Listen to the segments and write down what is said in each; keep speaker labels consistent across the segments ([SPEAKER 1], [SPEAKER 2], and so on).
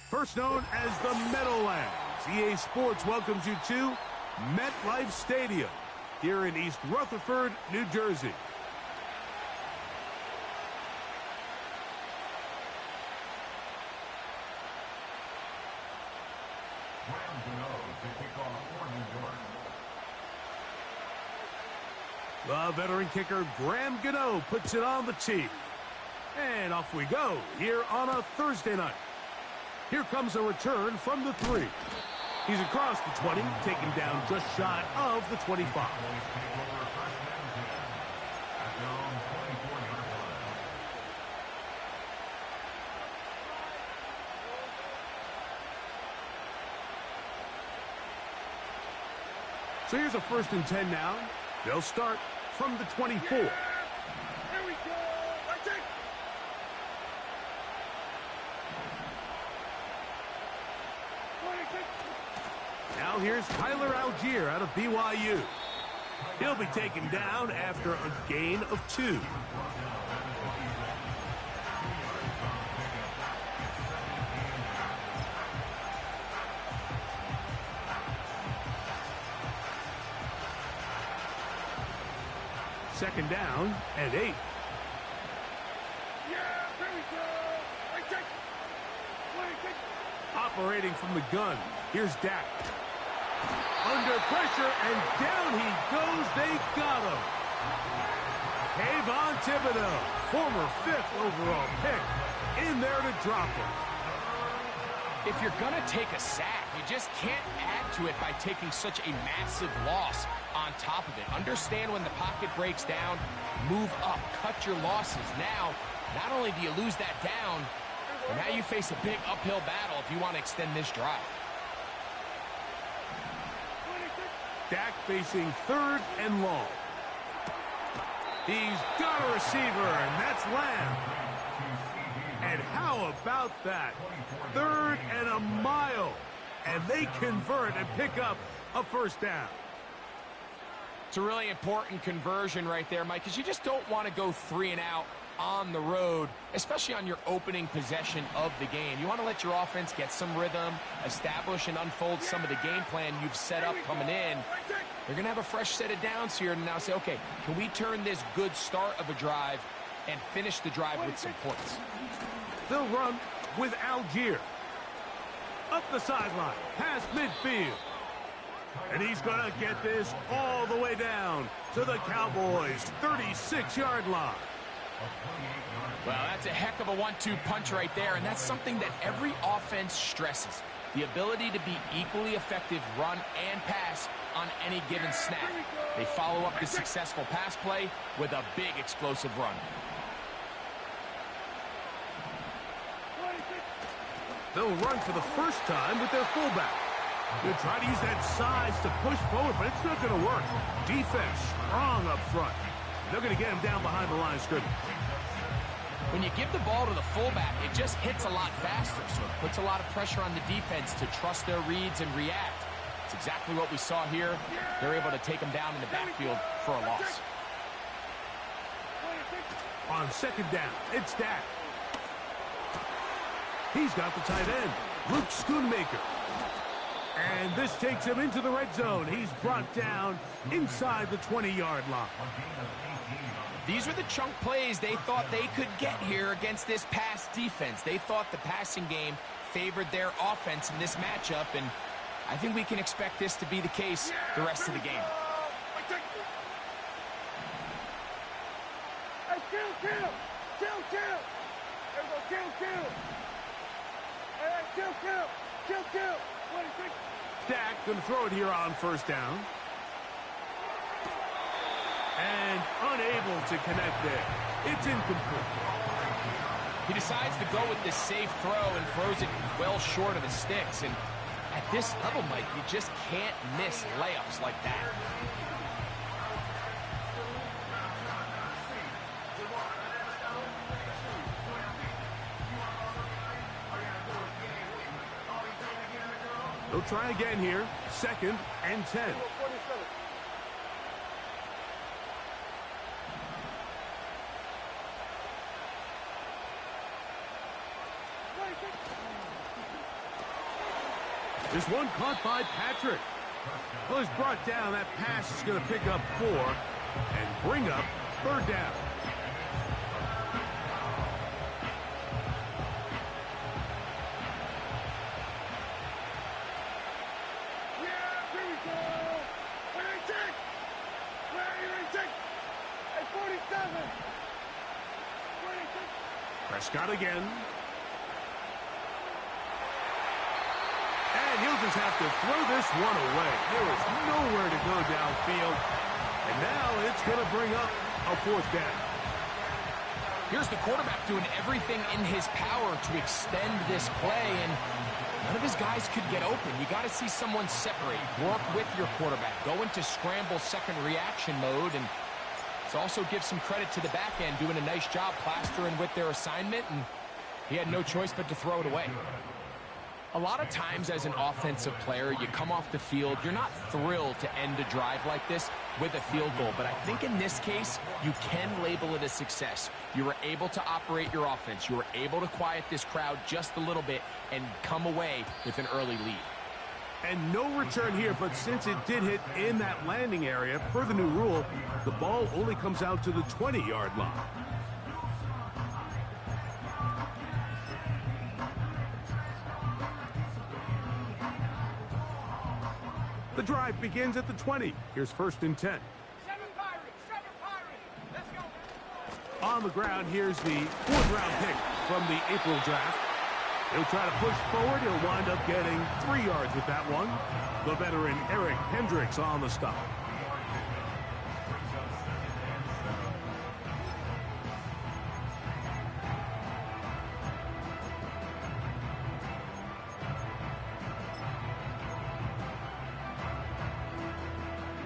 [SPEAKER 1] First known as the Meadowlands, EA Sports welcomes you to MetLife Stadium here in East Rutherford, New Jersey. The veteran kicker, Graham Gano, puts it on the tee. And off we go here on a Thursday night. Here comes a return from the 3. He's across the 20, taken down just shy of the 25. So here's a 1st and 10 now. They'll start from the 24.
[SPEAKER 2] Here we go. Let's take.
[SPEAKER 1] Now here's Tyler Algier out of BYU. He'll be taken down after a gain of 2. Second down and 8.
[SPEAKER 2] Yeah, here we go. Let's take.
[SPEAKER 1] Operating from the gun, here's Dak. Under pressure, and down he goes. They got him. Kayvon Thibodeau, former 5th overall pick, in there to drop him.
[SPEAKER 3] If you're going to take a sack, you just can't add to it by taking such a massive loss on top of it. Understand when the pocket breaks down, move up, cut your losses. Now, not only do you lose that down, but now you face a big uphill battle if you want to extend this drive.
[SPEAKER 1] Dak facing 3rd and long. He's got a receiver, and that's Lamb. And how about that? 3rd and a mile. And they convert and pick up a 1st down.
[SPEAKER 3] It's a really important conversion right there, Mike, because you just don't want to go 3 and out on the road, especially on your opening possession of the game. You want to let your offense get some rhythm, establish and unfold some of the game plan you've set up coming in. They're going to have a fresh set of downs here and now say, okay, can we turn this good start of a drive and finish the drive with some points?
[SPEAKER 1] They'll run with Algier. Up the sideline, past midfield. And he's going to get this all the way down to the Cowboys' 36-yard line.
[SPEAKER 3] Well, that's a heck of a 1-2 punch right there, and that's something that every offense stresses. The ability to be equally effective run and pass on any given snap. They follow up the successful pass play with a big explosive run.
[SPEAKER 1] They'll run for the first time with their fullback. They'll try to use that size to push forward, but it's not going to work. Defense strong up front. They're going to get him down behind the line of scrimmage.
[SPEAKER 3] When you give the ball to the fullback, it just hits a lot faster, so it puts a lot of pressure on the defense to trust their reads and react. It's exactly what we saw here. They're able to take him down in the backfield for a loss.
[SPEAKER 1] On 2nd down, it's Dak. He's got the tight end, Luke Schoonmaker. And this takes him into the red zone. He's brought down inside the 20-yard line.
[SPEAKER 3] These are the chunk plays they thought they could get here against this pass defense. They thought the passing game favored their offense in this matchup, and I think we can expect this to be the case the rest of the game.
[SPEAKER 2] Hey, kill.
[SPEAKER 1] Dak going to throw it here on 1st down. And unable to connect there. It's incomplete.
[SPEAKER 3] He decides to go with this safe throw and throws it well short of the sticks. And at this level, Mike, you just can't miss layups like that.
[SPEAKER 1] They'll try again here. 2nd and 10. This one caught by Patrick. Well, he's brought down. That pass is going to pick up 4 and bring up third down.
[SPEAKER 2] Yeah, here we go. Where you take? Where you take? At 47. Where you take?
[SPEAKER 1] Prescott again. And he'll just have to throw this one away. There is nowhere to go downfield. And now it's going to bring up a fourth down.
[SPEAKER 3] Here's the quarterback doing everything in his power to extend this play, and none of his guys could get open. You got to see someone separate, work with your quarterback, go into scramble second reaction mode, and let's also give some credit to the back end doing a nice job plastering with their assignment, and he had no choice but to throw it away. A lot of times as an offensive player, you come off the field, you're not thrilled to end a drive like this with a field goal. But I think in this case, you can label it a success. You were able to operate your offense. You were able to quiet this crowd just a little bit and come away with an early lead.
[SPEAKER 1] And no return here, but since it did hit in that landing area, per the new rule, the ball only comes out to the 20-yard line. The drive begins at the 20. Here's 1st and 10.
[SPEAKER 2] 7 Pirates. Let's go.
[SPEAKER 1] On the ground, here's the 4th-round pick from the April draft. He'll try to push forward. He'll wind up getting 3 yards with that one. The veteran Eric Hendricks on the stop.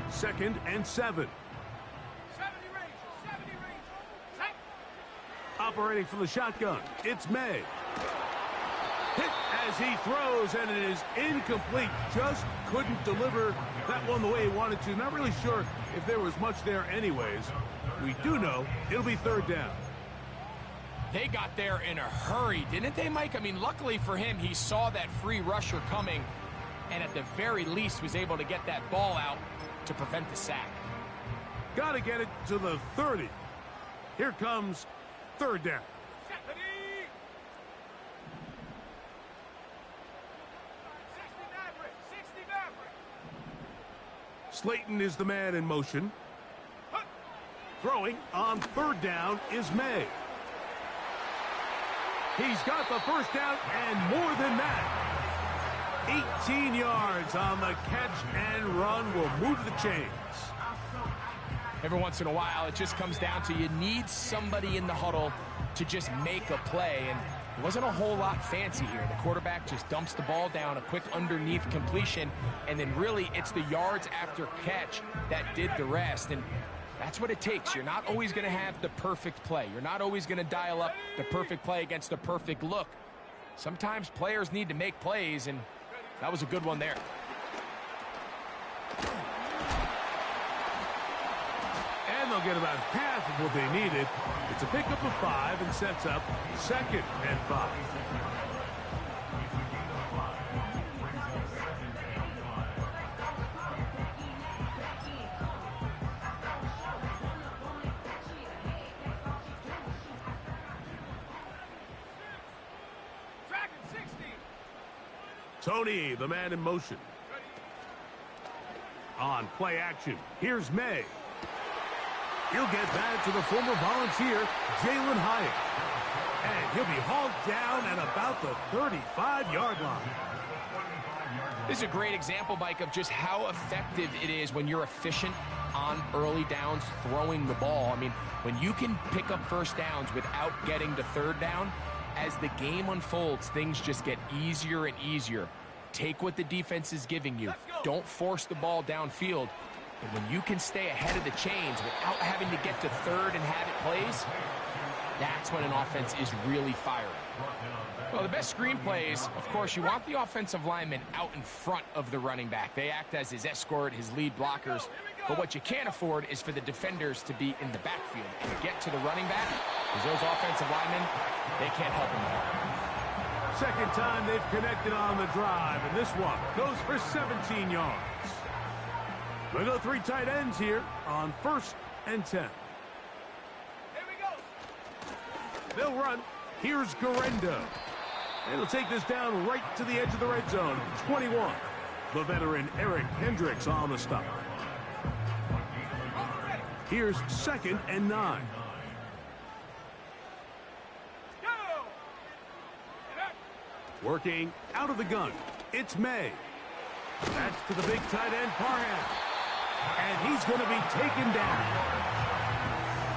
[SPEAKER 1] Second and 7.
[SPEAKER 2] 70 range. Set.
[SPEAKER 1] Operating from the shotgun, it's May. Hit as he throws, and it is incomplete. Just couldn't deliver that one the way he wanted to. Not really sure if there was much there anyways. We do know it'll be 3rd down.
[SPEAKER 3] They got there in a hurry, didn't they, Mike? I mean, luckily for him, he saw that free rusher coming, and at the very least was able to get that ball out to prevent the sack.
[SPEAKER 1] Got to get it to the 30. Here comes 3rd down.
[SPEAKER 2] 60 Maverick.
[SPEAKER 1] Slayton is the man in motion. Throwing on 3rd down is May. He's got the 1st down and more than that. 18 yards on the catch and run will move the chains.
[SPEAKER 3] Every once in a while, it just comes down to you need somebody in the huddle to just make a play, and it wasn't a whole lot fancy here. The quarterback just dumps the ball down, a quick underneath completion, and then really it's the yards after catch that did the rest, and that's what it takes. You're not always going to have the perfect play. You're not always going to dial up the perfect play against the perfect look. Sometimes players need to make plays, and that was a good one there.
[SPEAKER 1] And they'll get about half of what they needed. It's a pickup of 5 and sets up 2nd and 5.
[SPEAKER 2] Dragon 60.
[SPEAKER 1] Tony, the man in motion. On play action, here's May. He'll get that to the former Volunteer, Jalen Hyatt. And he'll be hauled down at about the 35-yard line.
[SPEAKER 3] This is a great example, Mike, of just how effective it is when you're efficient on early downs throwing the ball. I mean, when you can pick up 1st downs without getting to 3rd down, as the game unfolds, things just get easier and easier. Take what the defense is giving you. Don't force the ball downfield. And when you can stay ahead of the chains without having to get to 3rd and have it plays, that's when an offense is really firing. Well, the best screen plays, of course, you want the offensive lineman out in front of the running back. They act as his escort, his lead blockers. But what you can't afford is for the defenders to be in the backfield and get to the running back, because those offensive linemen, they can't help him at all.
[SPEAKER 1] Second time they've connected on the drive, and this one goes for 17 yards. We'll go 3 tight ends here on 1st and 10.
[SPEAKER 2] Here we go.
[SPEAKER 1] They'll run. Here's Garendo. And he'll take this down right to the edge of the red zone. 21. The veteran Eric Hendricks on the stop. Here's 2nd and 9. Working out of the gun. It's May. That's to the big tight end, Parham. And he's going to be taken down.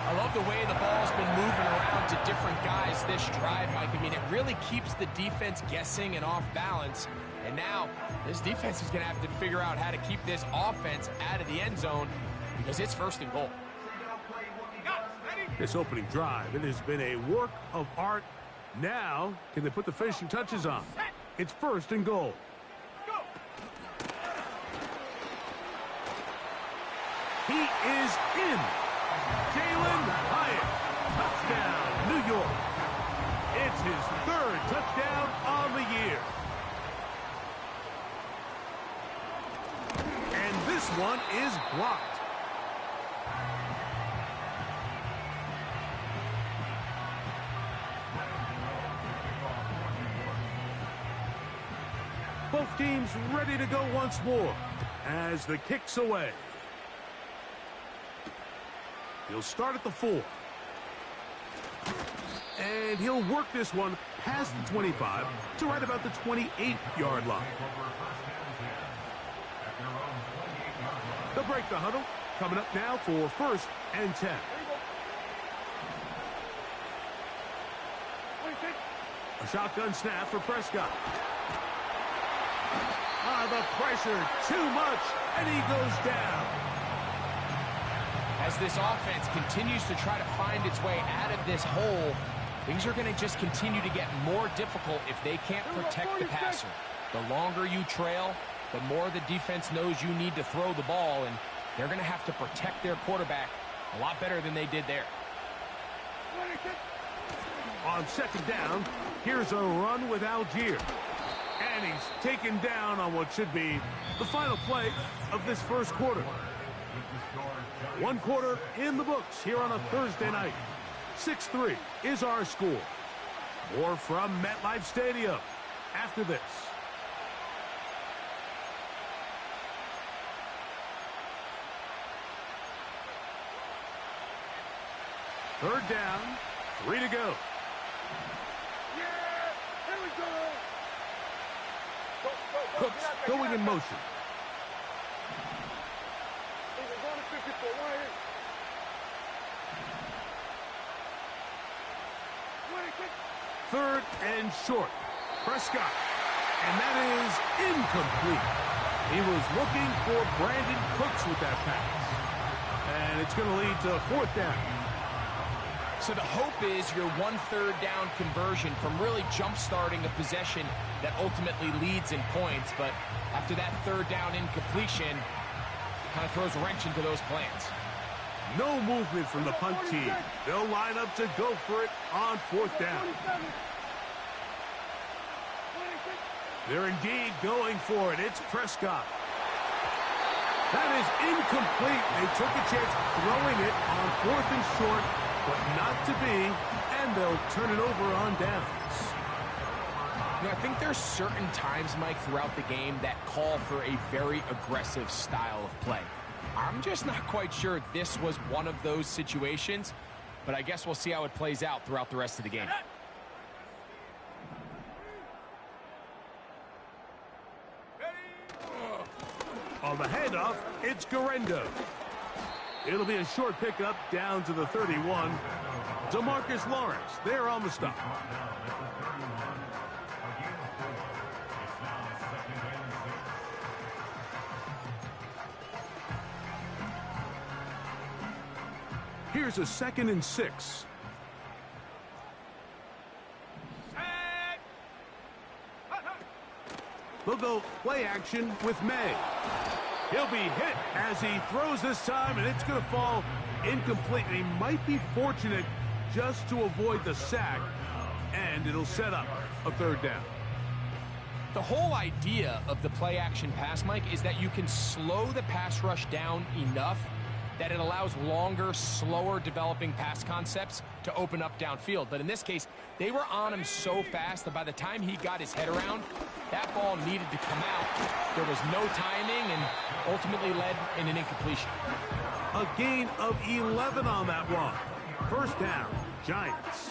[SPEAKER 3] I love the way the ball's been moving around to different guys this drive, Mike. I mean, it really keeps the defense guessing and off balance. And now this defense is going to have to figure out how to keep this offense out of the end zone because it's 1st and goal.
[SPEAKER 1] This opening drive, it has been a work of art. Now, can they put the finishing touches on? It's 1st and goal. He is in. Jalen Hyatt. Touchdown, New York. It's his 3rd touchdown on the year. And this one is blocked. Both teams ready to go once more as the kick's away. He'll start at the 4. And he'll work this one past the 25 to right about the 28-yard line. They'll break the huddle. Coming up now for 1st and 10. A shotgun snap for Prescott. The pressure, too much, and he goes down.
[SPEAKER 3] As this offense continues to try to find its way out of this hole, things are going to just continue to get more difficult if they can't protect the passer. The longer you trail, the more the defense knows you need to throw the ball, and they're going to have to protect their quarterback a lot better than they did there.
[SPEAKER 1] On 2nd down, here's a run with Algier. And he's taken down on what should be the final play of this 1st quarter. 1 quarter in the books here on a Thursday night. 6-3 is our score. More from MetLife Stadium after this. Third down, 3 to go. Cooks going in motion. 3rd and short. Prescott. And that is incomplete. He was looking for Brandon Cooks with that pass. And it's going to lead to 4th down.
[SPEAKER 3] So the hope is your 1/3 down conversion from really jump-starting a possession that ultimately leads in points. But after that 3rd down incompletion, kind of throws a wrench into those plans.
[SPEAKER 1] No movement from the punt team. They'll line up to go for it on 4th down. They're indeed going for it. It's Prescott. That is incomplete. They took a chance throwing it on 4th and short, but not to be, and they'll turn it over on downs.
[SPEAKER 3] You know, I think there's certain times, Mike, throughout the game that call for a very aggressive style of play. I'm just not quite sure this was one of those situations, but I guess we'll see how it plays out throughout the rest of the game.
[SPEAKER 1] On the handoff, it's Garendo. It'll be a short pickup down to the 31. DeMarcus Lawrence there on the stop. Here's a 2nd and 6. They'll go play action with May. He'll be hit as he throws this time, and it's going to fall incomplete. And he might be fortunate just to avoid the sack, and it'll set up a third down.
[SPEAKER 3] The whole idea of the play-action pass, Mike, is that you can slow the pass rush down enough that it allows longer, slower developing pass concepts to open up downfield. But in this case, they were on him so fast that by the time he got his head around, that ball needed to come out. There was no timing and ultimately led in an incompletion.
[SPEAKER 1] A gain of 11 on that one. First down, Giants.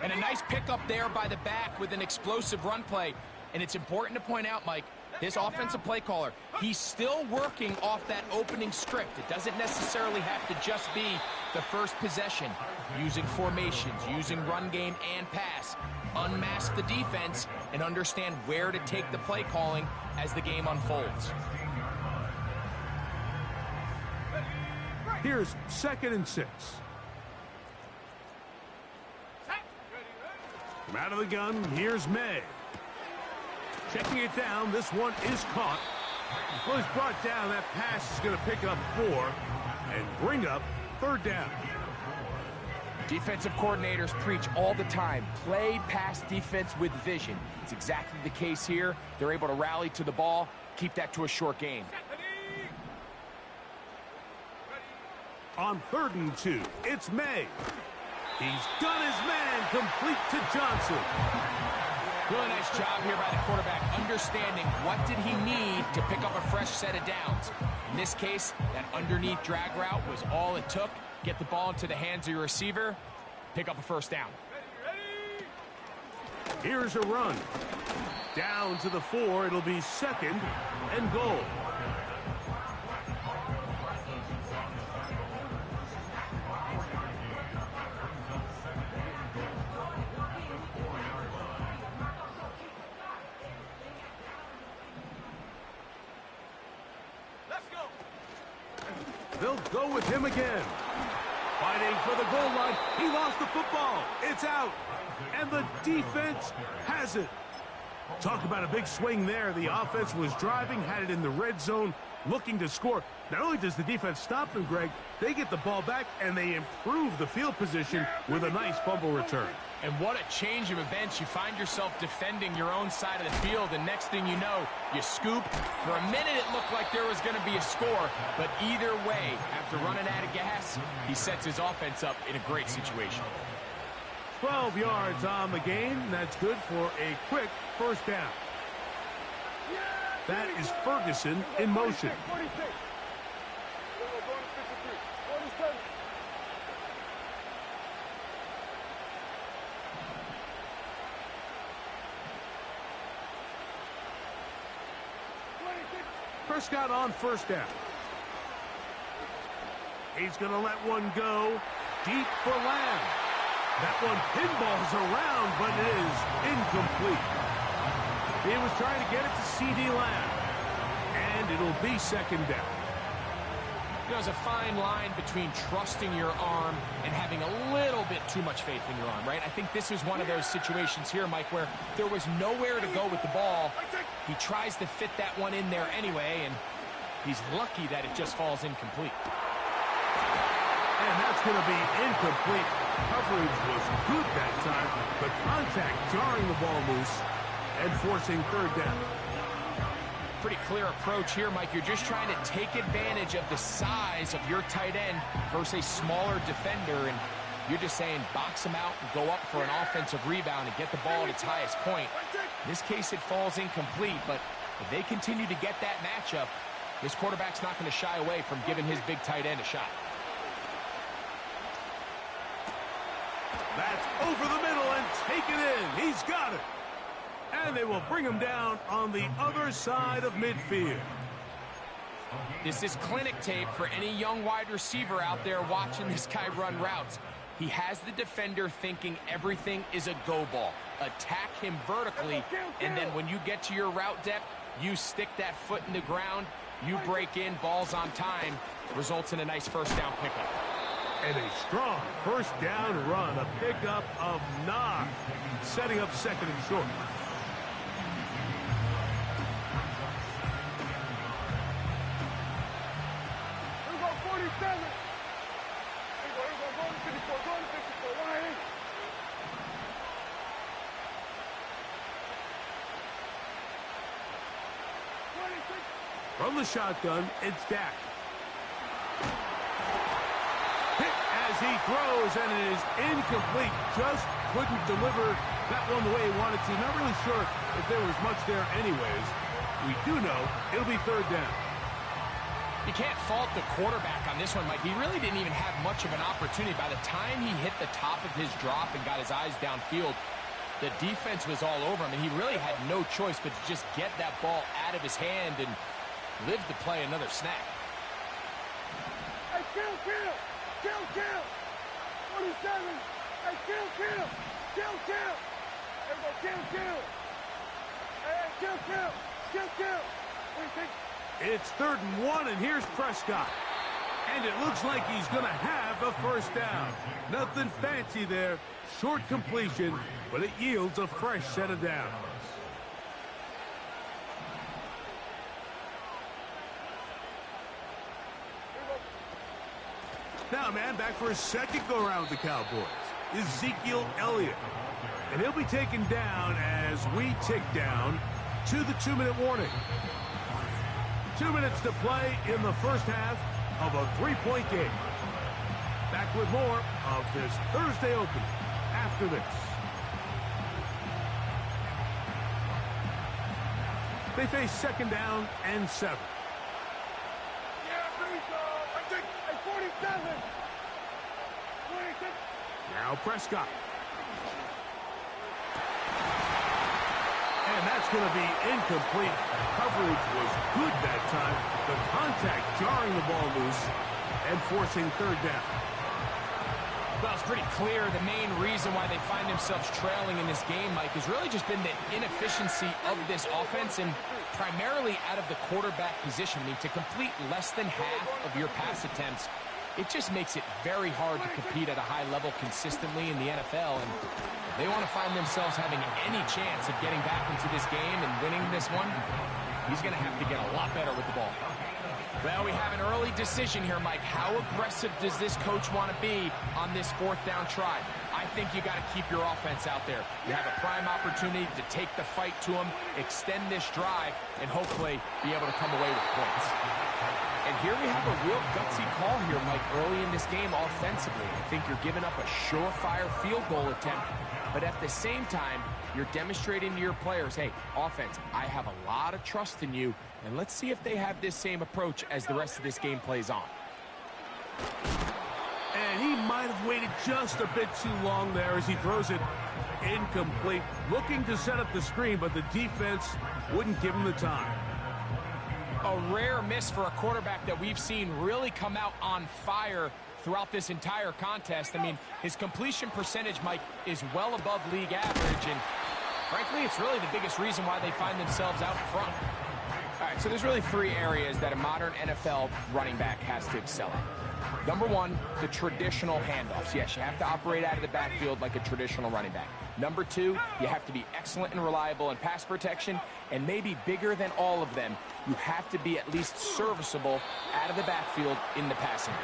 [SPEAKER 3] And a nice pickup there by the back with an explosive run play. And it's important to point out, Mike, this offensive play caller, he's still working off that opening script. It doesn't necessarily have to just be the first possession. Using formations, using run game and pass. Unmask the defense and understand where to take the play calling as the game unfolds.
[SPEAKER 1] Here's 2nd and 6. From out of the gun, here's May. Checking it down, this one is caught. Well, he's brought down. That pass is going to pick up 4 and bring up 3rd down.
[SPEAKER 3] Defensive coordinators preach all the time, play pass defense with vision. It's exactly the case here. They're able to rally to the ball, keep that to a short gain.
[SPEAKER 1] On 3rd and 2, it's May. He's got his man complete to Johnson.
[SPEAKER 3] Really nice job here by the quarterback, understanding what did he need to pick up a fresh set of downs. In this case, that underneath drag route was all it took. Get the ball into the hands of your receiver, pick up a first down.
[SPEAKER 1] Here's a run. Down to the 4, it'll be 2nd and goal. They'll go with him again. Fighting for the goal line. He lost the football. It's out. And the defense has it. Talk about a big swing there. The offense was driving, had it in the red zone, looking to score. Not only does the defense stop them, Greg, they get the ball back and they improve the field position with a nice fumble return.
[SPEAKER 3] And what a change of events. You find yourself defending your own side of the field, and next thing you know, you scoop. For a minute, it looked like there was going to be a score, but either way, after running out of gas, he sets his offense up in a great situation.
[SPEAKER 1] 12 yards on the game. That's good for a quick first down. That is Ferguson in motion. Prescott on first down. He's going to let one go deep for Lamb. That one pinballs around, but it is incomplete. He was trying to get it to C.D. Lamb, and it'll be 2nd down.
[SPEAKER 3] There's a fine line between trusting your arm and having a little bit too much faith in your arm, right? I think this was one of those situations here, Mike, where there was nowhere to go with the ball. He tries to fit that one in there anyway, and he's lucky that it just falls incomplete.
[SPEAKER 1] And that's going to be incomplete. Coverage was good that time. The contact jarring the ball loose and forcing 3rd down.
[SPEAKER 3] Pretty clear approach here, Mike. You're just trying to take advantage of the size of your tight end versus a smaller defender, and you're just saying box him out and go up for an offensive rebound and get the ball at its highest point. In this case, it falls incomplete, but if they continue to get that matchup, this quarterback's not going to shy away from giving his big tight end a shot.
[SPEAKER 1] That's over the middle and taken in. He's got it. And they will bring him down on the other side of midfield.
[SPEAKER 3] This is clinic tape for any young wide receiver out there watching this guy run routes. He has the defender thinking everything is a go ball. Attack him vertically, and then when you get to your route depth, you stick that foot in the ground, you break in, balls on time, results in a nice first down pickup.
[SPEAKER 1] And a strong first down run, a pickup of 9, setting up 2nd and short.
[SPEAKER 2] Here we go, 47. Here we go, go to 54, go to 54, 180.
[SPEAKER 1] From the shotgun, it's Dak. Hit as he throws, and it is incomplete. Just couldn't deliver that one the way he wanted to. Not really sure if there was much there anyways. We do know it'll be third down.
[SPEAKER 3] You can't fault the quarterback on this one, Mike. He really didn't even have much of an opportunity. By the time he hit the top of his drop and got his eyes downfield, the defense was all over him, and he really had no choice but to just get that ball out of his hand and live to play another snap.
[SPEAKER 2] Hey, kill! 47! Hey, kill! Everybody, kill! Hey, kill! What do you think?
[SPEAKER 1] It's 3rd and 1, and here's Prescott. And it looks like he's going to have a first down. Nothing fancy there. Short completion, but it yields a fresh set of downs. Now, man, back for his second go-around with the Cowboys. Ezekiel Elliott. And he'll be taken down as we tick down to the 2-minute warning. 2 minutes to play in the first half of a 3-point game. Back with more of this Thursday opening after this. They face 2nd down and 7.
[SPEAKER 2] Yeah, here we go. I think 47. 26.
[SPEAKER 1] Now Prescott. And that's going to be incomplete. Coverage was good that time. The contact jarring the ball loose and forcing 3rd down.
[SPEAKER 3] Well, it's pretty clear the main reason why they find themselves trailing in this game, Mike, has really just been the inefficiency of this offense and primarily out of the quarterback position. I mean, to complete less than half of your pass attempts, it just makes it very hard to compete at a high level consistently in the NFL. And if they want to find themselves having any chance of getting back into this game and winning this one, he's going to have to get a lot better with the ball. Well, we have an early decision here, Mike. How aggressive does this coach want to be on this 4th down try? I think you got to keep your offense out there. You have a prime opportunity to take the fight to him, extend this drive, and hopefully be able to come away with points. And here we have a real gutsy call here, Mike, early in this game offensively. I think you're giving up a surefire field goal attempt, but at the same time, you're demonstrating to your players, hey, offense, I have a lot of trust in you, and let's see if they have this same approach as the rest of this game plays on.
[SPEAKER 1] And he might have waited just a bit too long there as he throws it incomplete. Looking to set up the screen, but the defense wouldn't give him the time.
[SPEAKER 3] A rare miss for a quarterback that we've seen really come out on fire throughout this entire contest. I mean, his completion percentage, Mike, is well above league average, and frankly, it's really the biggest reason why they find themselves out front. All right, so there's really 3 areas that a modern NFL running back has to excel at. Number 1, the traditional handoffs. Yes, you have to operate out of the backfield like a traditional running back. Number 2, you have to be excellent and reliable in pass protection, and maybe bigger than all of them, you have to be at least serviceable out of the backfield in the passing game.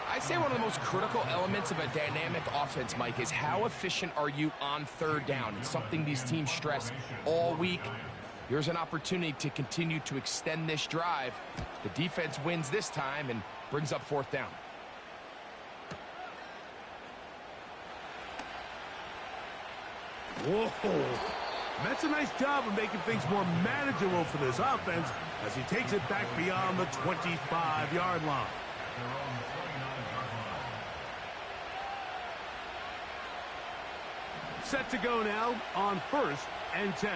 [SPEAKER 3] I'd say one of the most critical elements of a dynamic offense, Mike, is how efficient are you on 3rd down? It's something these teams stress all week. Here's an opportunity to continue to extend this drive. The defense wins this time and brings up 4th down.
[SPEAKER 1] Whoa. That's a nice job of making things more manageable for this offense as he takes it back beyond the 25-yard line. Set to go now on 1st and 10.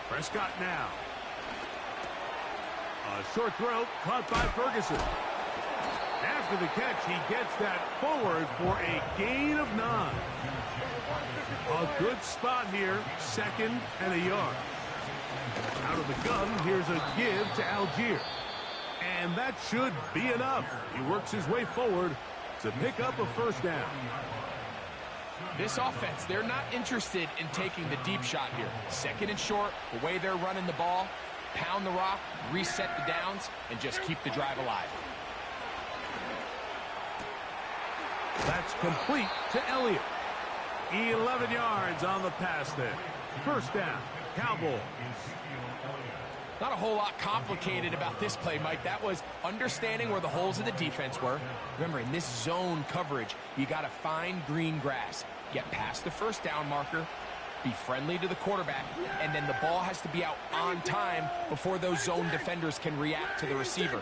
[SPEAKER 1] Prescott now. A short throw caught by Ferguson. After the catch, he gets that forward for a gain of 9. A good spot here, 2nd and a yard. Out of the gun, here's a give to Algier. And that should be enough. He works his way forward to pick up a 1st down.
[SPEAKER 3] This offense, they're not interested in taking the deep shot here. 2nd and short, the way they're running the ball, pound the rock, reset the downs, and just keep the drive alive.
[SPEAKER 1] That's complete to Elliott. 11 yards on the pass there. First down, Cowboys.
[SPEAKER 3] Not a whole lot complicated about this play, Mike. That was understanding where the holes of the defense were. Remember, in this zone coverage, you got to find green grass. Get past the first down marker, be friendly to the quarterback, and then the ball has to be out on time before those zone defenders can react to the receiver.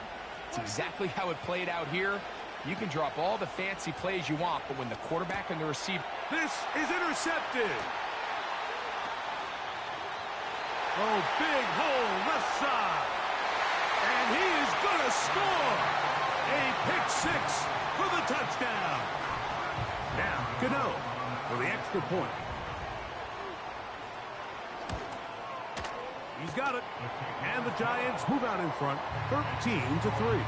[SPEAKER 3] It's exactly how it played out here. You can drop all the fancy plays you want, but when the quarterback and the receiver...
[SPEAKER 1] This is intercepted. Oh, big hole left side. And he is going to score. A pick six for the touchdown. Now, Gano for the extra point. He's got it. And the Giants move out in front, 13-3.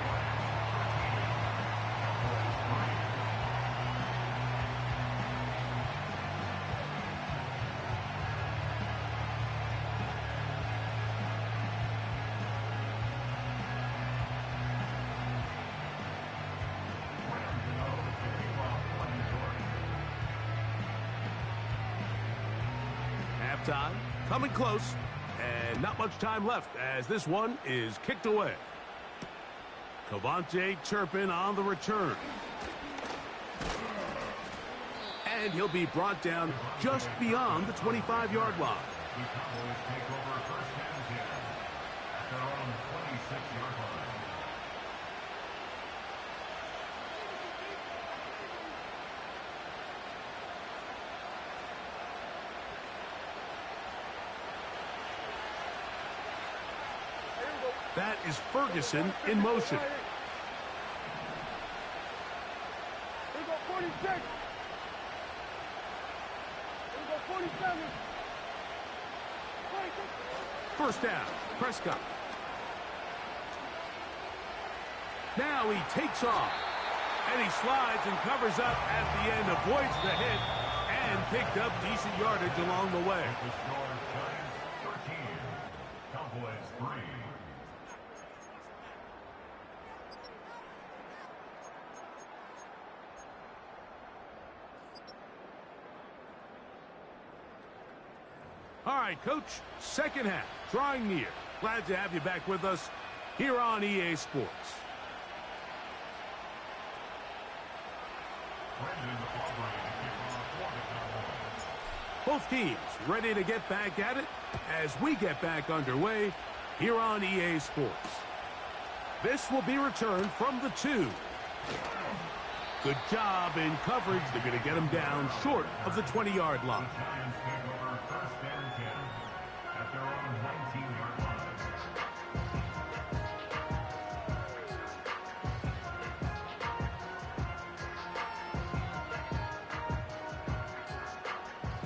[SPEAKER 1] Halftime coming close. And not much time left as this one is kicked away. Cavante Turpin on the return. And he'll be brought down just beyond the 25-yard line.
[SPEAKER 4] The Cowboys take over first and 10 at their own 26-yard line.
[SPEAKER 1] That is Ferguson in motion.
[SPEAKER 2] Here we go, 46. Here we go, 47. 46.
[SPEAKER 1] First down, Prescott. Now he takes off. And he slides and covers up at the end, avoids the hit, and picked up decent yardage along the way.
[SPEAKER 4] The score, Giants 13, Cowboys 3.
[SPEAKER 1] All right, Coach, second half, drawing near. Glad to have you back with us here on EA Sports. Both teams ready to get back at it as we get back underway here on EA Sports. This will be returned from the 2. Good job in coverage. They're going to get him down short of the 20-yard line.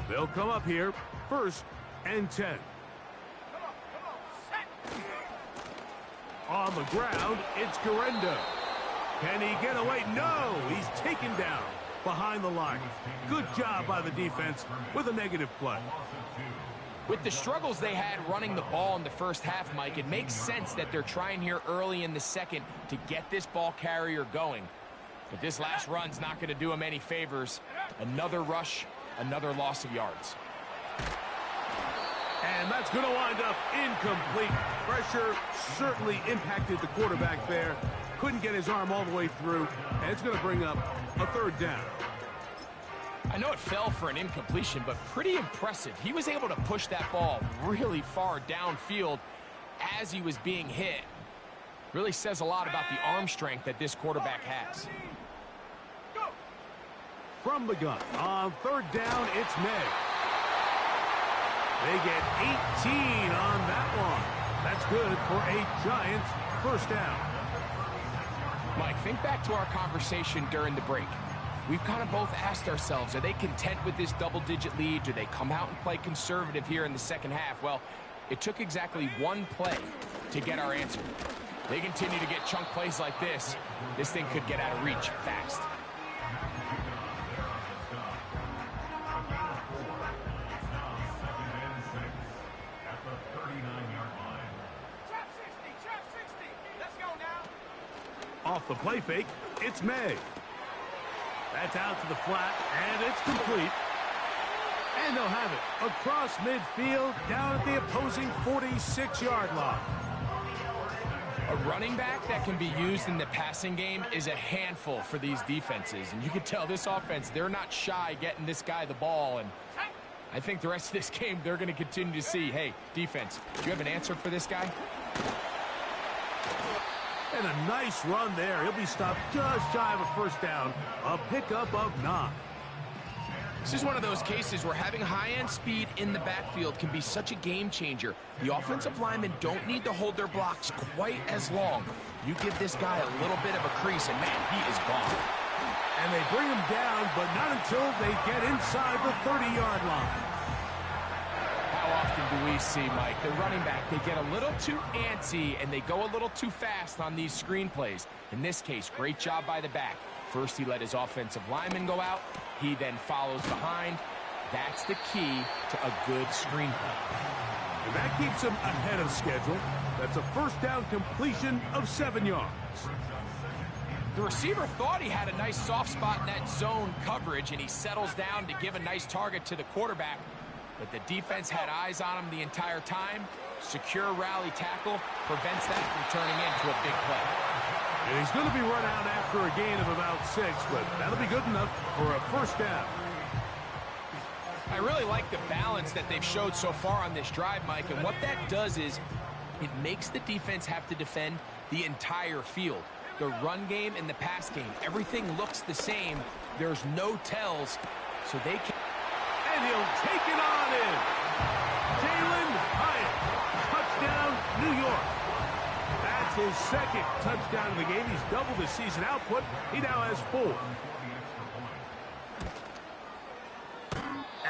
[SPEAKER 1] They'll come up here, first and 10. On the ground, it's Garendo. Can he get away? No, he's taken down behind the line. Good job by the defense with a negative play.
[SPEAKER 3] With the struggles they had running the ball in the first half, Mike, it makes sense that they're trying here early in the second to get this ball carrier going. But this last run's not going to do him any favors. Another rush, another loss of yards.
[SPEAKER 1] And that's going to wind up incomplete. Pressure certainly impacted the quarterback there. Couldn't get his arm all the way through, and it's going to bring up a third down.
[SPEAKER 3] I know it fell for an incompletion, but pretty impressive. He was able to push that ball really far downfield as he was being hit. Really says a lot about the arm strength that this quarterback has.
[SPEAKER 1] From the gun, on third down, it's May. They get 18 on that one. That's good for a Giants first down.
[SPEAKER 3] Mike, think back to our conversation during the break. We've kind of both asked ourselves, are they content with this double-digit lead? Do they come out and play conservative here in the second half? Well, it took exactly one play to get our answer. They continue to get chunk plays like this. This thing could get out of reach fast.
[SPEAKER 1] Off the play fake, it's May. That's out to the flat, and it's complete. And they'll have it across midfield down at the opposing 46-yard line.
[SPEAKER 3] A running back that can be used in the passing game is a handful for these defenses. And you can tell this offense, they're not shy getting this guy the ball. And I think the rest of this game, they're going to continue to see, hey, defense, do you have an answer for this guy?
[SPEAKER 1] And a nice run there. He'll be stopped just shy of a first down. A pickup of 9.
[SPEAKER 3] This is one of those cases where having high-end speed in the backfield can be such a game changer. The offensive linemen don't need to hold their blocks quite as long. You give this guy a little bit of a crease, and man, he is gone.
[SPEAKER 1] And they bring him down, but not until they get inside the 30-yard line.
[SPEAKER 3] How often do we see, Mike, the running back, they get a little too antsy and they go a little too fast on these screen plays. In this case, great job by the back. First, he let his offensive lineman go out. He then follows behind. That's the key to a good screen play.
[SPEAKER 1] And that keeps him ahead of schedule. That's a first down completion of 7 yards.
[SPEAKER 3] The receiver thought he had a nice soft spot in that zone coverage, and he settles down to give a nice target to the quarterback. But the defense had eyes on him the entire time. Secure rally tackle prevents that from turning into a big play.
[SPEAKER 1] And he's going to be run out after a gain of about 6, but that'll be good enough for a first down.
[SPEAKER 3] I really like the balance that they've showed so far on this drive, Mike, and what that does is it makes the defense have to defend the entire field. The run game and the pass game, everything looks the same. There's no tells, so they can...
[SPEAKER 1] And he'll take it on in. Jalen Hyatt, touchdown, New York. That's his second touchdown of the game. He's doubled his season output. He now has 4.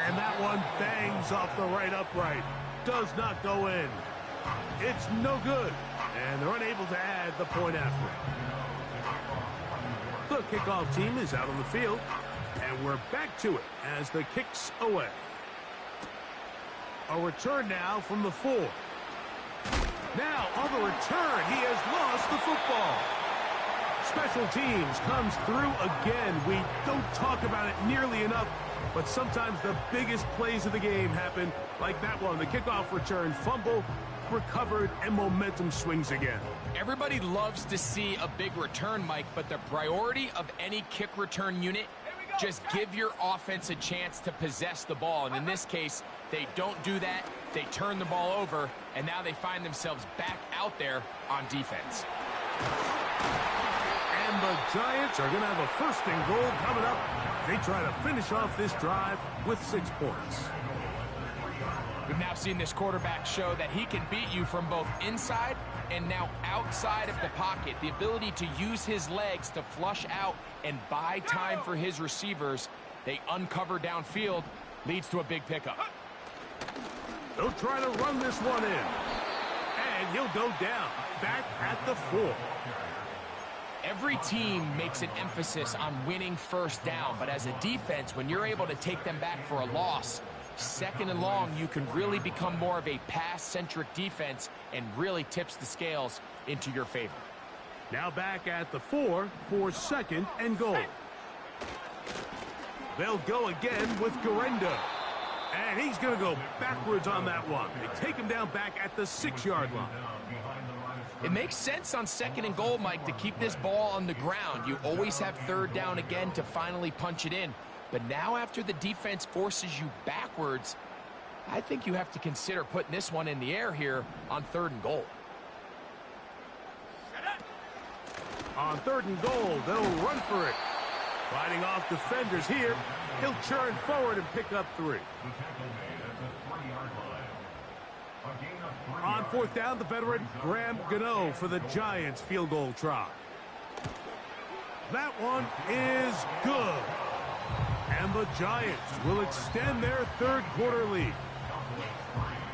[SPEAKER 1] And that one bangs off the right upright. Does not go in. It's no good. And they're unable to add the point after. The kickoff team is out on the field. And we're back to it as the kick's away. A return now from the 4. Now, on the return, he has lost the football. Special teams comes through again. We don't talk about it nearly enough, but sometimes the biggest plays of the game happen like that one. The kickoff return, fumble, recovered, and momentum swings again.
[SPEAKER 3] Everybody loves to see a big return, Mike, but the priority of any kick return unit, just give your offense a chance to possess the ball. And in this case, they don't do that. They turn the ball over, and now they find themselves back out there on defense.
[SPEAKER 1] And the Giants are going to have a first and goal coming up. They try to finish off this drive with 6 points.
[SPEAKER 3] We've now seen this quarterback show that he can beat you from both inside and now outside of the pocket. The ability to use his legs to flush out and buy time for his receivers. They uncover downfield, leads to a big pickup.
[SPEAKER 1] They'll try to run this one in. And he'll go down, back at the 4.
[SPEAKER 3] Every team makes an emphasis on winning first down, but as a defense, when you're able to take them back for a loss, second and long, you can really become more of a pass-centric defense and really tips the scales into your favor.
[SPEAKER 1] Now back at the 4 for second and goal. They'll go again with Garendo. And he's going to go backwards on that one. They take him down back at the 6-yard line.
[SPEAKER 3] It makes sense on second and goal, Mike, to keep this ball on the ground. You always have third down again to finally punch it in. But now after the defense forces you backwards, I think you have to consider putting this one in the air here on third and goal.
[SPEAKER 1] On third and goal, they'll run for it. Fighting off defenders here. He'll churn forward and pick up 3. On 4th down, the veteran Graham Gano for the Giants field goal try. That one is good. And the Giants will extend their third quarter lead.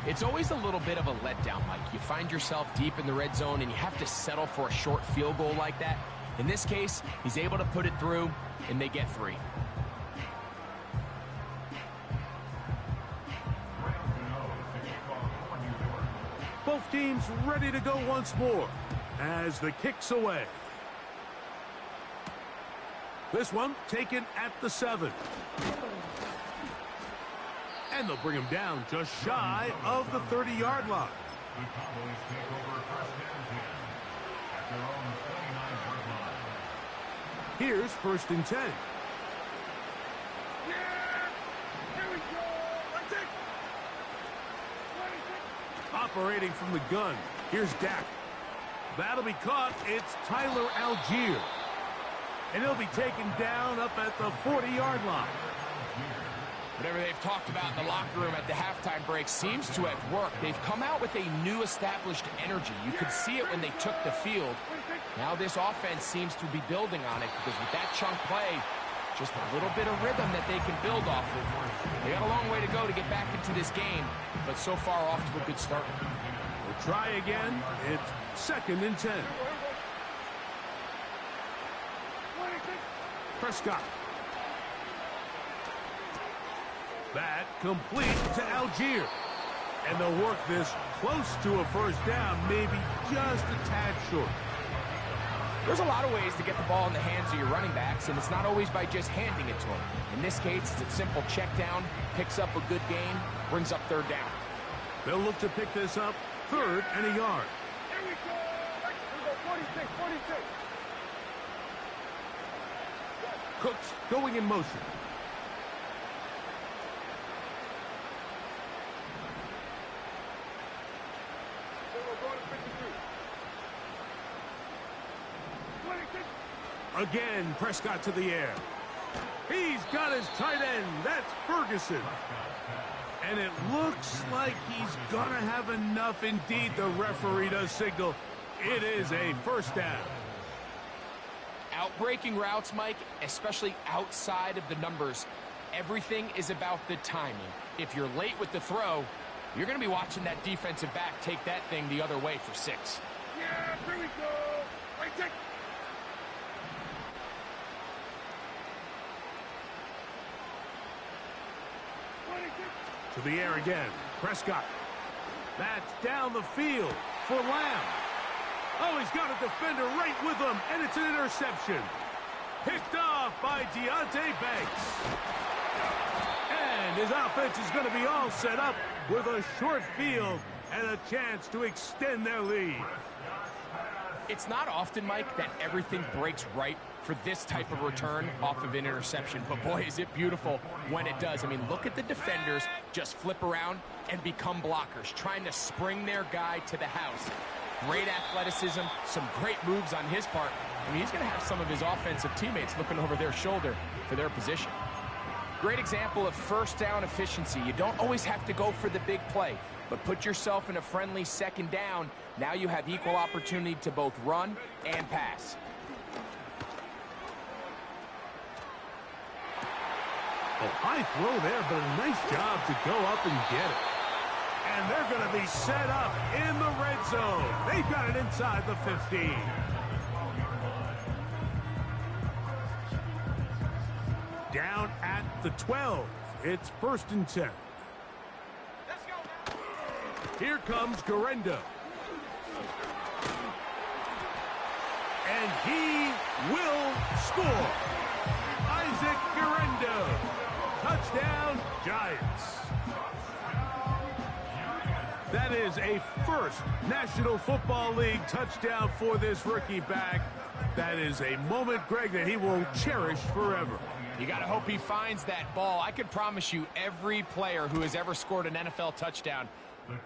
[SPEAKER 3] It's always a little bit of a letdown, Mike. You find yourself deep in the red zone and you have to settle for a short field goal like that. In this case, he's able to put it through, and they get 3.
[SPEAKER 1] Both teams ready to go once more as the kick's away. This one taken at the 7. And they'll bring him down just shy of the 30-yard line.
[SPEAKER 4] The Cowboys take over first and 10 at their own 29-yard line.
[SPEAKER 1] Here's 1st and 10.
[SPEAKER 2] Yeah! Here we go! Let's it!
[SPEAKER 1] Operating from the gun. Here's Dak. That'll be caught. It's Tyler Algier. And he'll be taken down up at the 40-yard line.
[SPEAKER 3] Whatever they've talked about in the locker room at the halftime break seems to have worked. They've come out with a new established energy. You could see it when they took the field. Now this offense seems to be building on it because with that chunk play, just a little bit of rhythm that they can build off of. They got a long way to go to get back into this game, but so far off to a good start.
[SPEAKER 1] We'll try again. It's 2nd and 10. Prescott. That complete to Algier. And they'll work this close to a 1st down, maybe just a tad short.
[SPEAKER 3] There's a lot of ways to get the ball in the hands of your running backs, and it's not always by just handing it to them. In this case, it's a simple check down, picks up a good gain, brings up 3rd down.
[SPEAKER 1] They'll look to pick this up 3rd and a yard.
[SPEAKER 2] Here we go! Here we go, 46, 46.
[SPEAKER 1] Cooks going in motion. Again, Prescott to the air. He's got his tight end. That's Ferguson. And it looks like he's going to have enough. Indeed, the referee does signal. It is a 1st down.
[SPEAKER 3] Outbreaking routes, Mike, especially outside of the numbers, everything is about the timing. If you're late with the throw, you're going to be watching that defensive back take that thing the other way for 6.
[SPEAKER 2] Yeah, here we go. Wait, take.
[SPEAKER 1] To the air again. Prescott. That's down the field for Lamb. Oh, he's got a defender right with him, and it's an interception. Picked off by Deontay Banks. And his offense is going to be all set up with a short field and a chance to extend their lead.
[SPEAKER 3] It's not often, Mike, that everything breaks right for this type of return off of an interception. But, boy, is it beautiful when it does. I mean, look at the defenders just flip around and become blockers, trying to spring their guy to the house. Great athleticism, some great moves on his part. I mean, he's going to have some of his offensive teammates looking over their shoulder for their position. Great example of 1st down efficiency. You don't always have to go for the big play, but put yourself in a friendly 2nd down. Now you have equal opportunity to both run and pass.
[SPEAKER 1] A high throw there, but a nice job to go up and get it. And they're going to be set up in the red zone. They've got it inside the 15. Down at the 12. It's 1st and 10.
[SPEAKER 2] Let's go.
[SPEAKER 1] Here comes Garendo. And he will score. Isaac Garendo. Touchdown, Giants. That is a 1st National Football League touchdown for this rookie back. That is a moment, Greg, that he will cherish forever.
[SPEAKER 3] You got to hope he finds that ball. I can promise you every player who has ever scored an NFL touchdown,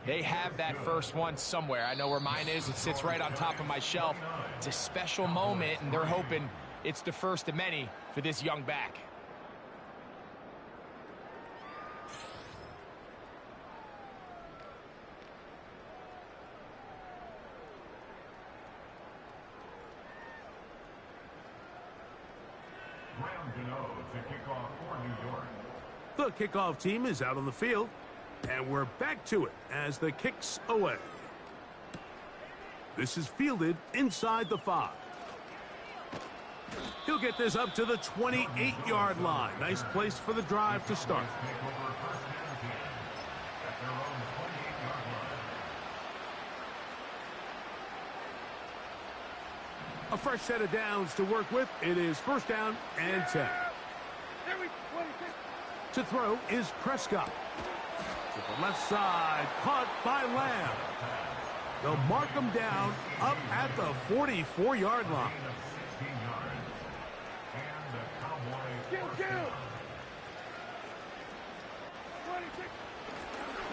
[SPEAKER 3] they have that first one somewhere. I know where mine is. It sits right on top of my shelf. It's a special moment, and they're hoping it's the first of many for this young back.
[SPEAKER 1] The kickoff team is out on the field, and we're back to it as the kick's away. This is fielded inside the 5. He'll get this up to the 28-yard line. Nice place for the drive to start. A fresh set of downs to work with. It is 1st down and 10. To throw is Prescott. to the left side. Caught by Lamb. They'll mark him down up at the 44-yard line.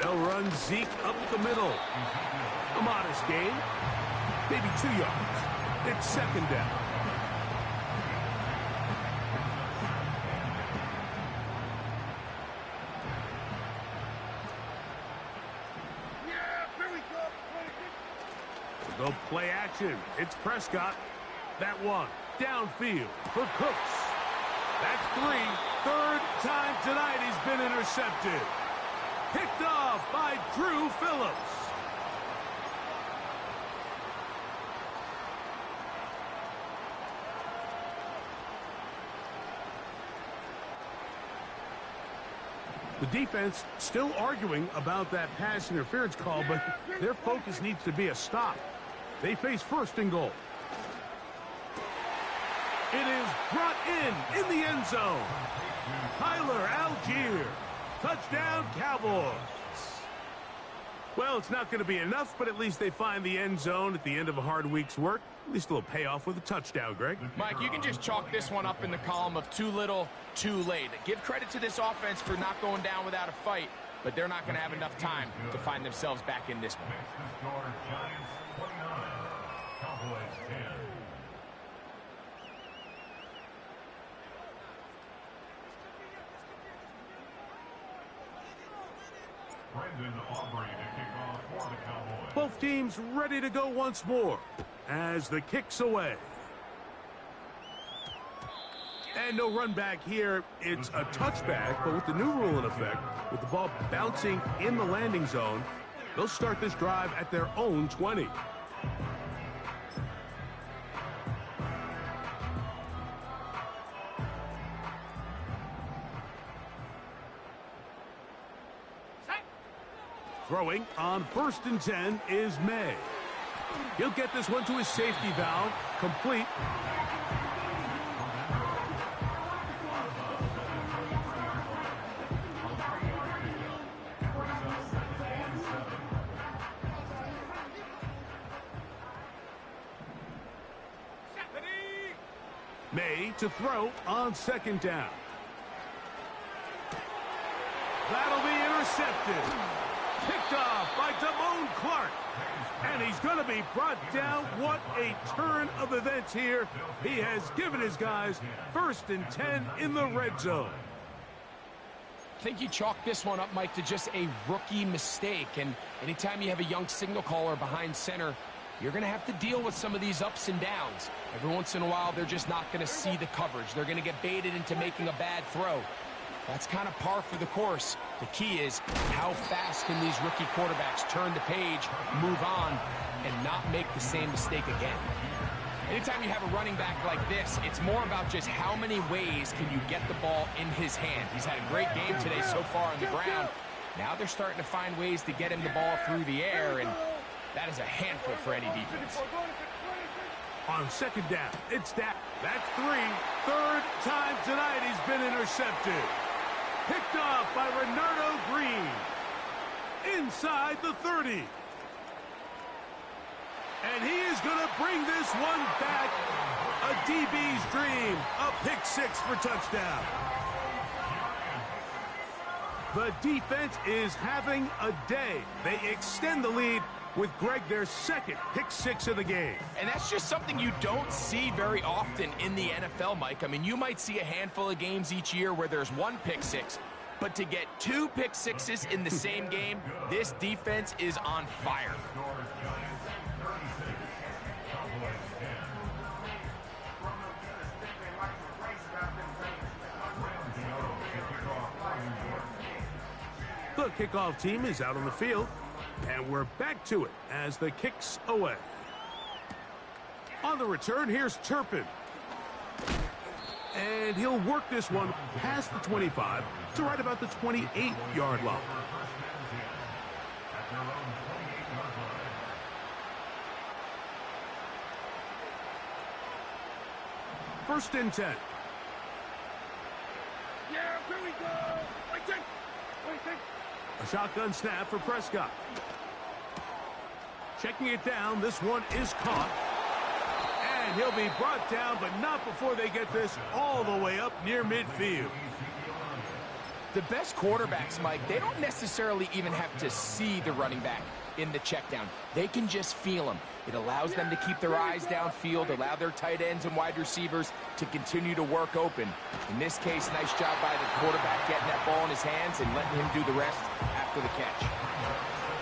[SPEAKER 1] They'll run Zeke up the middle. A modest gain. Maybe 2 yards. It's second down. They'll go play action. It's Prescott. That one. Downfield for Cooks. That's 3. Third time tonight he's been intercepted. Picked off by Drew Phillips. The defense still arguing about that pass interference call, but their focus needs to be a stop. They face first and goal. It is brought in the end zone. Tyler Algier. Touchdown, Cowboys. Well, it's not going to be enough, but at least they find the end zone at the end of a hard week's work. At least a little payoff with a touchdown, Greg.
[SPEAKER 3] Mike, you can just chalk this one up in the column of too little, too late. Give credit to this offense for not going down without a fight, but they're not going to have enough time to find themselves back in this one.
[SPEAKER 4] Giants 29, Cowboys 10. Brendan Aubrey to kick off for the Cowboys.
[SPEAKER 1] Both teams ready to go once more as the kick's away. And no run back here. It's a touchback, but with the new rule in effect, with the ball bouncing in the landing zone, they'll start this drive at their own 20. Throwing on 1st and 10 is May. He'll get this one to his safety valve, complete. May to throw on 2nd down. That'll be intercepted. Picked off by Damone Clark. And he's going to be brought down. What a turn of events here. He has given his guys 1st and 10 in the red zone.
[SPEAKER 3] I think you chalk this one up, Mike, to just a rookie mistake. And anytime you have a young signal caller behind center, you're going to have to deal with some of these ups and downs. Every once in a while, they're just not going to see the coverage. They're going to get baited into making a bad throw. That's kind of par for the course. The key is how fast can these rookie quarterbacks turn the page, move on, and not make the same mistake again. Anytime you have a running back like this, it's more about just how many ways can you get the ball in his hand. He's had a great game today so far on the ground. Now they're starting to find ways to get him the ball through the air, and that is a handful for any defense.
[SPEAKER 1] On 2nd down, it's that. That's 3. Third time tonight he's been intercepted. Picked off by Renardo Green. Inside the 30. And he is going to bring this one back. A DB's dream. A pick 6 for touchdown. The defense is having a day. They extend the lead with Greg, their 2nd pick 6 of the game.
[SPEAKER 3] And that's just something you don't see very often in the NFL, Mike. I mean, you might see a handful of games each year where there's 1 pick 6, but to get 2 pick 6s in the same game, this defense is on fire.
[SPEAKER 1] The kickoff team is out on the field. And we're back to it as the kick's away. On the return, here's Turpin. And he'll work this one past the 25 to right about the 28-yard line. First and 10.
[SPEAKER 2] Yeah, here we go. 26.
[SPEAKER 1] A shotgun snap for Prescott. Checking it down. This one is caught. And he'll be brought down, but not before they get this all the way up near midfield.
[SPEAKER 3] The best quarterbacks, Mike, they don't necessarily even have to see the running back in the check down. They can just feel him. It allows them to keep their eyes downfield, allow their tight ends and wide receivers to continue to work open. In this case, nice job by the quarterback getting that ball in his hands and letting him do the rest after the catch.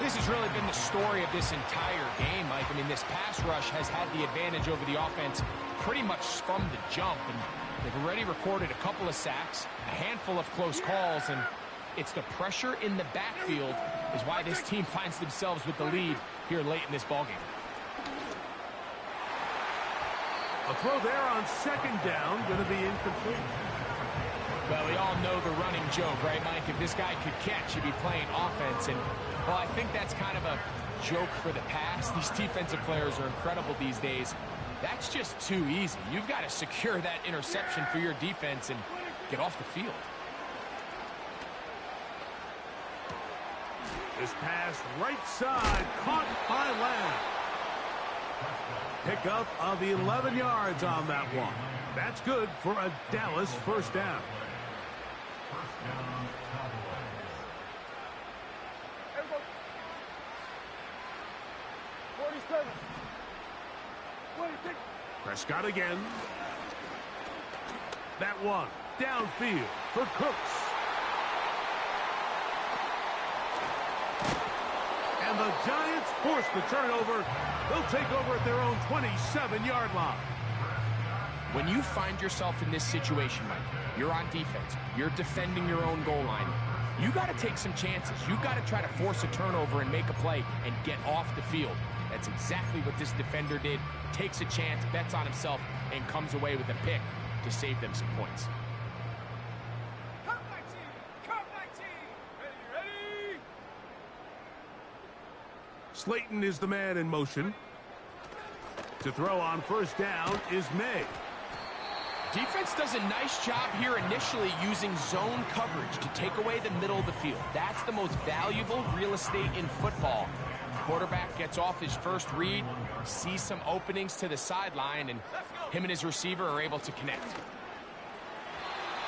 [SPEAKER 3] This has really been the story of this entire game, Mike. I mean, this pass rush has had the advantage over the offense pretty much from the jump, and they've already recorded a couple of sacks, a handful of close calls, and it's the pressure in the backfield is why this team finds themselves with the lead here late in this ballgame.
[SPEAKER 1] A throw there on second down, going to be incomplete.
[SPEAKER 3] Well, we all know the running joke, right, Mike? If this guy could catch, he'd be playing offense. And, well, I think that's kind of a joke for the past. These defensive players are incredible these days. That's just too easy. You've got to secure that interception for your defense and get off the field.
[SPEAKER 1] This pass right side, caught by Lamb. Pickup of 11 yards on that one. That's good for a Dallas first down.
[SPEAKER 2] Everybody. 47. 26.
[SPEAKER 1] Prescott again. That one downfield for Cooks. And the Giants force the turnover. They'll take over at their own 27-yard line.
[SPEAKER 3] When you find yourself in this situation, Mike, you're on defense, you're defending your own goal line, you got to take some chances. You've got to try to force a turnover and make a play and get off the field. That's exactly what this defender did. Takes a chance, bets on himself, and comes away with a pick to save them some points.
[SPEAKER 2] Come back team! Come back team! Ready, ready!
[SPEAKER 1] Slayton is the man in motion. To throw on first down is May.
[SPEAKER 3] Defense does a nice job here initially using zone coverage to take away the middle of the field. That's the most valuable real estate in football. Quarterback gets off his first read, sees some openings to the sideline, and him and his receiver are able to connect.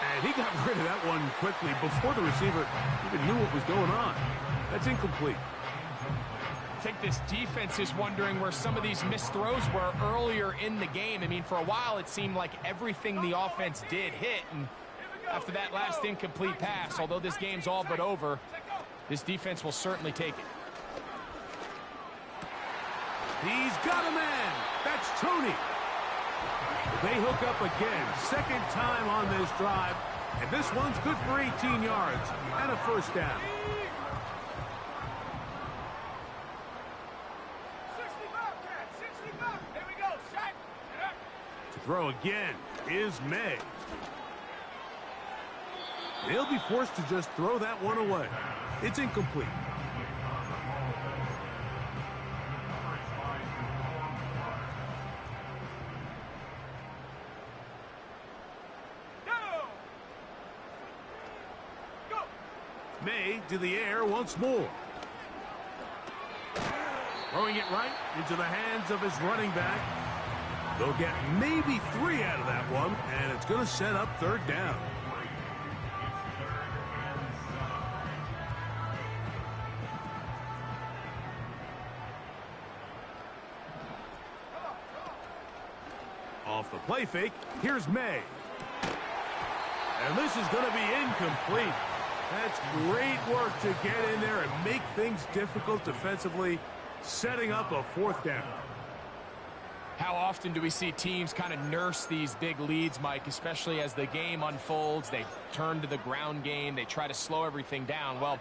[SPEAKER 1] And he got rid of that one quickly before the receiver even knew what was going on. That's incomplete.
[SPEAKER 3] I think this defense is wondering where some of these missed throws were earlier in the game. I mean, for a while it seemed like everything the offense did hit, and after that last incomplete pass, although this game's all but over, this defense will certainly take it.
[SPEAKER 1] He's got a man. That's Tony. They hook up again. Second time on this drive, and this one's good for 18 yards and a first down. Throw again is May. They'll be forced to just throw that one away. It's incomplete.
[SPEAKER 2] Go!
[SPEAKER 1] May to the air once more. Throwing it right into the hands of his running back. They'll get maybe 3 out of that one, and it's going to set up third down. Off the play fake, here's May. And this is going to be incomplete. That's great work to get in there and make things difficult defensively, setting up a fourth down.
[SPEAKER 3] How often do we see teams kind of nurse these big leads, Mike, especially as the game unfolds? They turn to the ground game. They try to slow everything down. Well,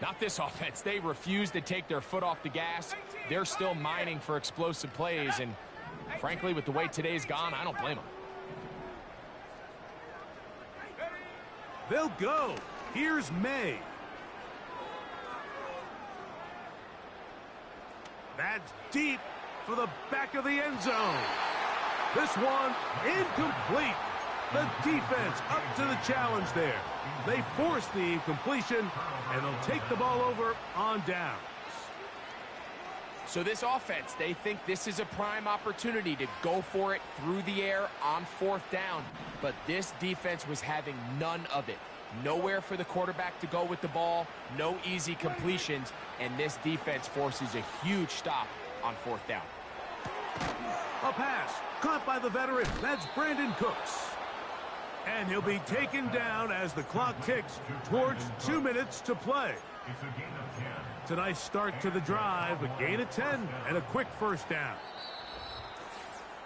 [SPEAKER 3] not this offense. They refuse to take their foot off the gas. They're still mining for explosive plays, and frankly, with the way today's gone, I don't blame them.
[SPEAKER 1] They'll go. Here's May. That's deep for the back of the end zone. This one incomplete. The defense up to the challenge there. They force the incompletion, and they'll take the ball over on downs.
[SPEAKER 3] So this offense, they think this is a prime opportunity to go for it through the air on 4th down. But this defense was having none of it. Nowhere for the quarterback to go with the ball, no easy completions, and this defense forces a huge stop on 4th down.
[SPEAKER 1] A pass caught by the veteran. That's Brandon Cooks. And he'll be taken down as the clock ticks towards 2 minutes to play.
[SPEAKER 4] It's a gain of 10.
[SPEAKER 1] It's a nice start to the drive, a gain of 10 and a quick first down.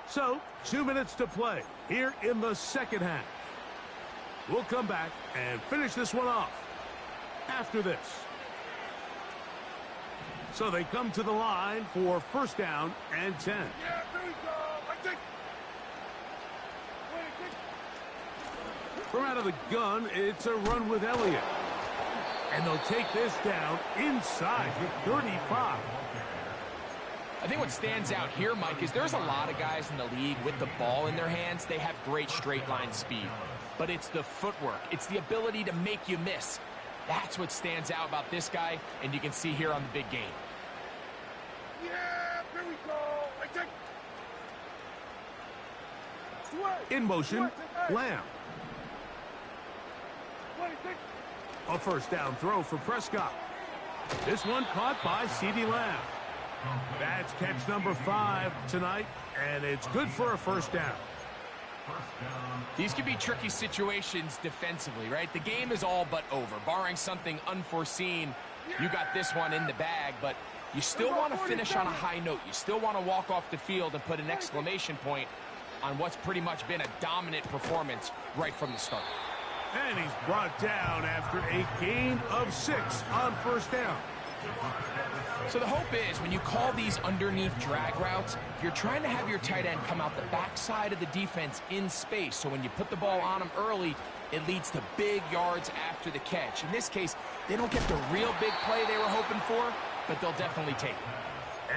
[SPEAKER 1] So, 2 minutes to play here in the second half. We'll come back and finish this one off after this. So they come to the line for first down and 10.
[SPEAKER 2] Yeah, there we go. I think.
[SPEAKER 1] From out of the gun, it's a run with Elliott. And they'll take this down inside the 35.
[SPEAKER 3] I think what stands out here, Mike, is there's a lot of guys in the league with the ball in their hands. They have great straight line speed. But it's the footwork. It's the ability to make you miss. That's what stands out about this guy, and you can see here on the big game.
[SPEAKER 2] Yeah, there we go. I think.
[SPEAKER 1] In motion, Lamb. A first down throw for Prescott. This one caught by CeeDee Lamb. That's catch number 5 tonight, and it's good for a first down.
[SPEAKER 3] These can be tricky situations defensively, right? The game is all but over. Barring something unforeseen, you got this one in the bag, but you still want to finish on a high note. You still want to walk off the field and put an exclamation point on what's pretty much been a dominant performance right from the start.
[SPEAKER 1] And he's brought down after a gain of 6 on first down.
[SPEAKER 3] So the hope is when you call these underneath drag routes, you're trying to have your tight end come out the backside of the defense in space. So when you put the ball on him early, it leads to big yards after the catch. In this case, they don't get the real big play they were hoping for, but they'll definitely take it.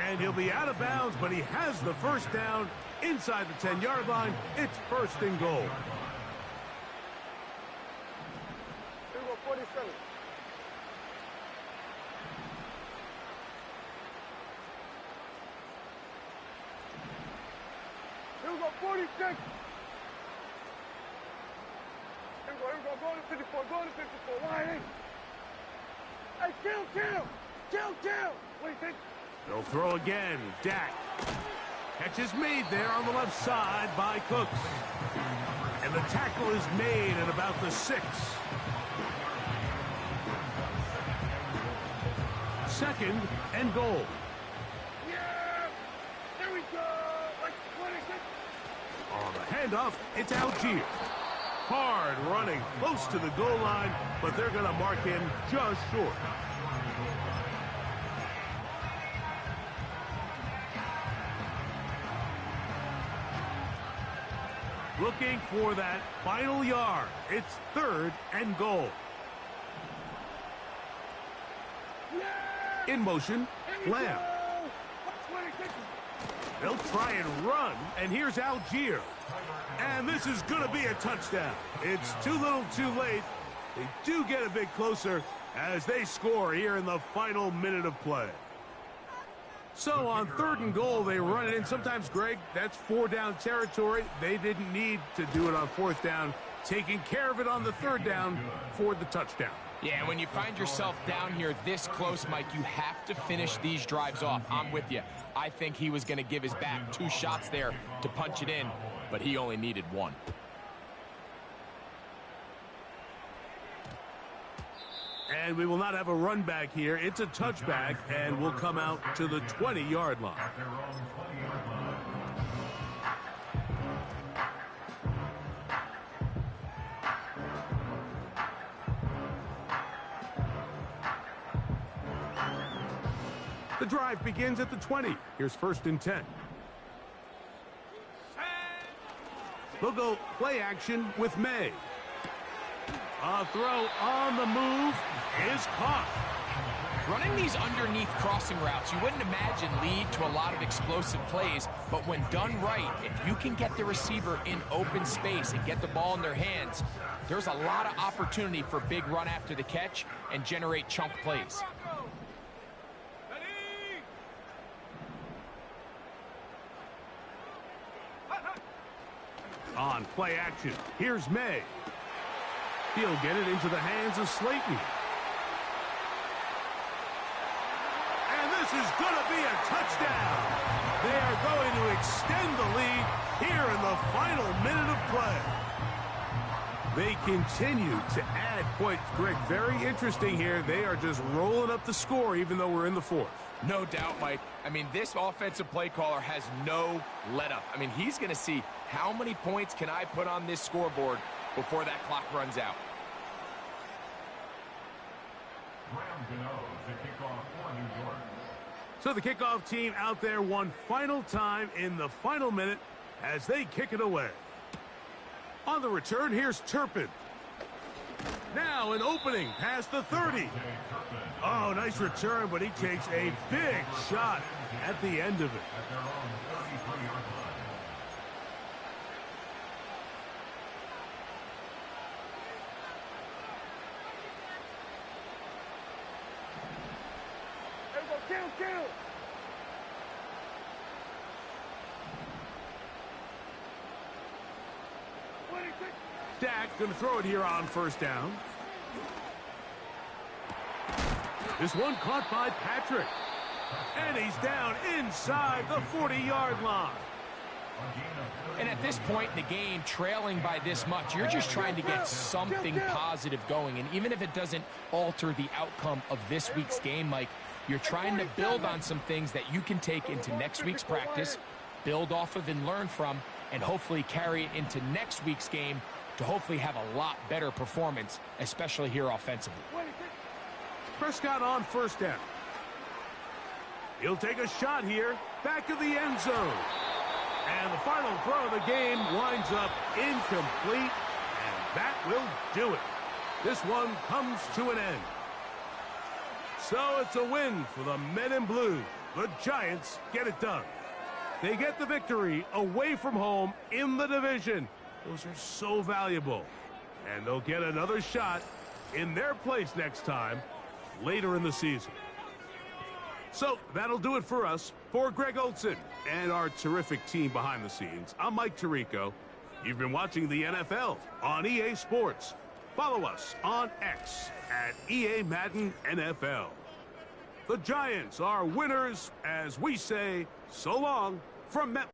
[SPEAKER 1] And he'll be out of bounds, but he has the first down inside the 10-yard line. It's first and goal.
[SPEAKER 2] Here we go, 47. Here we go, 46. Here we go, go to 54, go to 54, wide in. Hey, kill. What do you think?
[SPEAKER 1] They'll throw again. Dak. Catch is made there on the left side by Cooks. And the tackle is made at about the 6. Second and goal.
[SPEAKER 2] Yeah! There we go! Like 26.
[SPEAKER 1] On the handoff, it's Algier. Hard running close to the goal line, but they're going to mark him just short. Looking for that final yard. It's third and goal.
[SPEAKER 2] Yeah!
[SPEAKER 1] In motion, Lamb.
[SPEAKER 2] 26.
[SPEAKER 1] They'll try and run, and here's Algier. And this is going to be a touchdown. It's too little too late. They do get a bit closer as they score here in the final minute of play. So on third and goal, they run it in. Sometimes, Greg, that's 4-down territory. They didn't need to do it on fourth down. Taking care of it on the third down for the touchdown.
[SPEAKER 3] Yeah, when you find yourself down here this close, Mike, you have to finish these drives off. I'm with you. I think he was going to give his back 2 shots there to punch it in, but he only needed 1.
[SPEAKER 1] And we will not have a run back here. It's a touchback, and we'll come out to the 20-yard line.
[SPEAKER 4] At their own 20-yard line.
[SPEAKER 1] The drive begins at the 20. Here's first and 10. They'll go play action with May. A throw on the move is caught.
[SPEAKER 3] Running these underneath crossing routes, you wouldn't imagine lead to a lot of explosive plays, but when done right, if you can get the receiver in open space and get the ball in their hands, there's a lot of opportunity for big run after the catch and generate chunk plays.
[SPEAKER 1] On play action, here's May. He'll get it into the hands of Slayton. And this is going to be a touchdown. They are going to extend the lead here in the final minute of play. They continue to add points. Greg, very interesting here. They are just rolling up the score even though we're in the fourth.
[SPEAKER 3] No doubt, Mike. I mean, this offensive play caller has no let-up. I mean, he's going to see how many points can I put on this scoreboard before that clock runs out.
[SPEAKER 1] So the kickoff team out there one final time in the final minute as they kick it away. On the return, here's Turpin. Now an opening past the 30. Oh, nice return, but he takes a big shot at the end of it.
[SPEAKER 2] Kill.
[SPEAKER 1] Dak going to throw it here on first down. This one caught by Patrick. And he's down inside the 40-yard line.
[SPEAKER 3] And at this point in the game, trailing by this much, you're just trying to get something positive going. And even if it doesn't alter the outcome of this week's game, Mike, you're trying to build on some things that you can take into next week's practice, build off of and learn from, and hopefully carry it into next week's game to hopefully have a lot better performance, especially here offensively.
[SPEAKER 1] Prescott on first down. He'll take a shot here, back of the end zone. And the final throw of the game winds up incomplete, and that will do it. This one comes to an end. So it's a win for the men in blue. The Giants get it done. They get the victory away from home in the division. Those are so valuable. And they'll get another shot in their place next time later in the season. So that'll do it for us. For Greg Olson and our terrific team behind the scenes, I'm Mike Tirico. You've been watching the NFL on EA Sports. Follow us on X at EA Madden NFL. The Giants are winners as we say so long from Met.